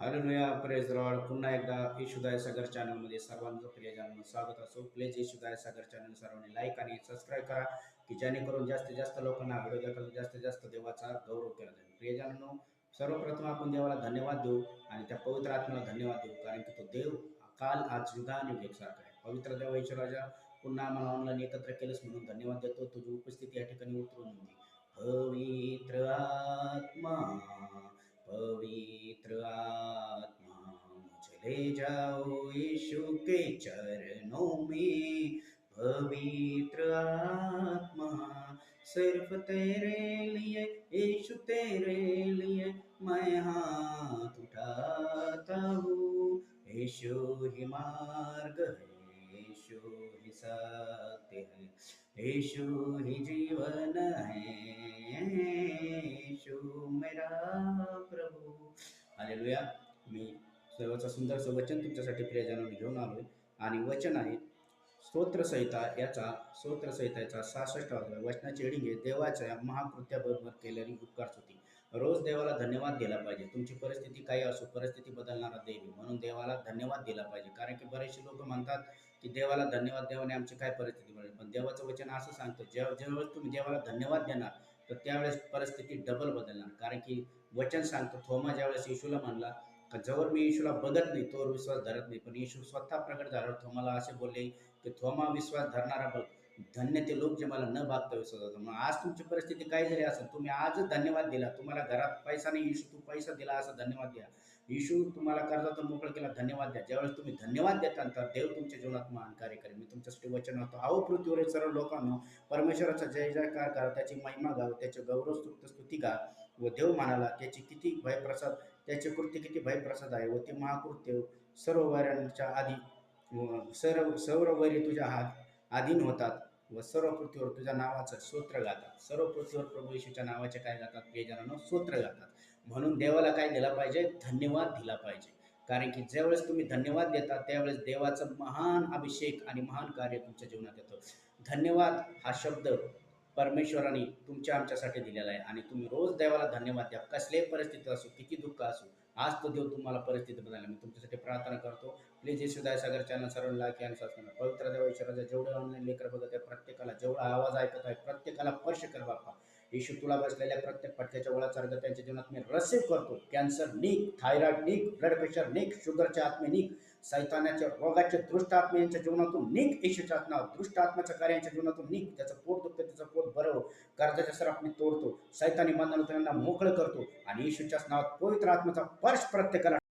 Hallelujah, praise Lord. पुन्हा एकदा येशूदाय सागर चॅनलमध्ये सर्वांचं प्रियजनांनो स्वागत असो. प्लीज येशूदाय सागर चॅनल सर्वांनी लाईक आणि सबस्क्राईब करा, की जेणेकरून जास्तीत जास्त लोकांना व्हिडिओ दाखल जास्तीत जास्त देवाचा गौरव केला जाईल. प्रियजनांनो, सर्वप्रथम आपण देवाला धन्यवाद देऊ आणि त्या पवित्र आत्म्याला धन्यवाद देऊ, कारण की तो देव काल आज युगानुयुग एकसारखा आहे. पवित्र देव ईश्वराच्या पुन्हा आम्हाला ऑनलाईन एकत्र केलंच म्हणून धन्यवाद देतो. तुझी उपस्थिती या ठिकाणी उतरून येऊ दे. पवित्र आत्मा, पवित्र आत्मा, मुझे ले जाओ यीशु के चरणों में। पवित्र आत्मा, सिर्फ तेरे लिए यीशु, तेरे लिए मैं हाथ उठाता हूँ। यीशु ही मार्ग है, यीशु ही सत्य है, यीशु ही जीवन है, यीशु मेरा प्रभू. हालेलुया. मी सर्वांचं सुंदरचं वचन तुमच्यासाठी प्रियजनांनी घेऊन आलोय आणि वचन आहे स्तोत्रसहिताचा 66 वचनाची एडिंग आहे. देवाच्या महाकृत्याबरोबर केलेली उपकार स्तुती. रोज देवाला धन्यवाद दिला पाहिजे. तुमची परिस्थिती काही असो, परिस्थिती बदलणारा देव आहे, म्हणून देवाला धन्यवाद दिला पाहिजे. कारण की बरेचसे लोक म्हणतात की देवाला धन्यवाद देवाने आमची काय परिस्थिती बदल, पण देवाचं वचन असं सांगतं ज्यावेळेस तुम्ही देवाला धन्यवाद देणार तर त्यावेळेस परिस्थिती डबल बदलणार. कारण की वचन सांगतं, थोमा ज्यावेळेस येशूला म्हणला का जवळ मी येशूला बघत नाही तोवर विश्वास धरत नाही, पण येशू स्वतः प्रकट झाल्यावर थोमाला असे बोलले की थोमा, विश्वास धरणारा बघ, धन्य ते लोक जे मला न भागता विश्वास होतं. मग आज तुमची परिस्थिती काय जरी असेल, तुम्ही आजच धन्यवाद दिला. तुम्हाला घरात पैसा नाही, येशू तू पैसा दिला असं धन्यवाद द्या. येशू तुम्हाला कर्जातून मोकळं केला, धन्यवाद द्या. ज्यावेळेस तुम्ही धन्यवाद देता तर देव तुमच्या जीवनात महान कार्य करेल. मी तुमच्यासाठी वचन होतो. अहो पृथ्वीवरील सर्व लोकांनो, परमेश्वराचा जय जयकार करा, त्याची महिमा गाव, त्याचे गौरव स्तुती गा व देव मानाला. त्याची किती भयप्रसाद, त्याचे कृत्य किती भयप्रसाद आहे व ते महाकृत्य सर्व वैरांच्या आधी सर्व वैरी तुझ्या अधीन होतात व सर्व पृथ्वीवर तुझ्या नावाचं स्तोत्र गातात. सर्व पृथ्वीवर प्रभू येशूच्या नावाचे काय गातात? प्रियजनांनो, स्तोत्र गातात. म्हणून देवाला काय दिला पाहिजे? धन्यवाद दिला पाहिजे. कारण की ज्यावेळेस तुम्ही धन्यवाद देता त्यावेळेस देवाचं महान अभिषेक आणि महान कार्य तुमच्या जीवनात येतं. धन्यवाद हा शब्द परमेश्वराने तुमच्या आमच्यासाठी दिलेला आहे आणि तुम्ही रोज देवाला धन्यवाद द्या. कसल्याही परिस्थिती असो, किती दुःख असो, आज तो देव तुम्हाला परिस्थिती बदलला. मी तुमच्यासाठी प्रार्थना करतो. प्लीज येशूदाय सागर चॅनल सर्व लाईक आणि सबस्क्राईब करा. पवित्र देव ईश्वराच्या जेवढे ऑनलाईन लेकर बघत आहे प्रत्येकाला, जेवढा आवाज ऐकत आहे प्रत्येकाला स्पर्श कर बाप्पा. येशू, तुला बसलेल्या प्रत्येक फटक्याच्या गोळ्याचा अर्घ त्यांच्या जीवनात मी रिसीव्ह करतो. कॅन्सर निघ, थायरॉइड निघ, ब्लड प्रेशर निघ, शुगरचे आत्मे निघ, सैतानाच्या रोगाचे दृष्ट आत्मे यांच्या जीवनातून निघ. येशूच्या नावात दृष्ट आत्म्याचं कार्य यांच्या जीवनातून निघ. त्याचं पोट दुखतं त्याचं पोट भरव, कर्जाच्या सराफ मी तोडतो, सैतानी बंधन त्यांना मोकळं करतो आणि येशूच्याच नावात पवित्र आत्म्याचा स्पर्श प्रत्येकाला